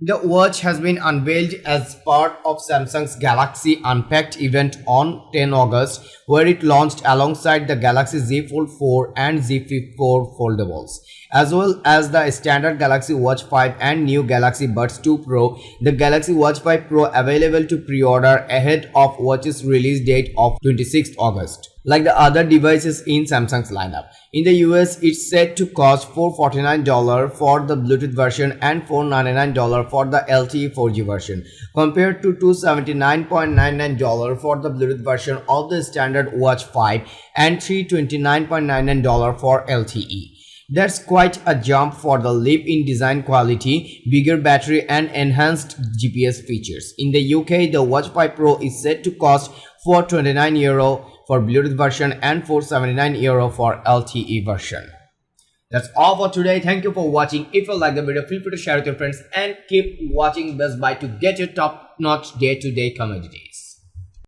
The watch has been unveiled as part of Samsung's Galaxy Unpacked event on 10 August, where it launched alongside the Galaxy Z Fold 4 and Z Flip 4 foldables, as well as the standard Galaxy Watch 5 and new Galaxy Buds 2 Pro. The Galaxy Watch 5 Pro available to pre-order ahead of watch's release date of 26th August. Like the other devices in Samsung's lineup. In the US, it's set to cost $449 for the Bluetooth version and $499 for the LTE 4G version, compared to $279.99 for the Bluetooth version of the standard Watch 5 and $329.99 for LTE. That's quite a jump for the leap in design quality, bigger battery and enhanced GPS features. In the UK, the Watch 5 Pro is set to cost €429 for Bluetooth version and €479 for LTE version. That's all for today. Thank you for watching. If you like the video, feel free to share with your friends and keep watching Best Buy to get your top-notch day-to-day commodity.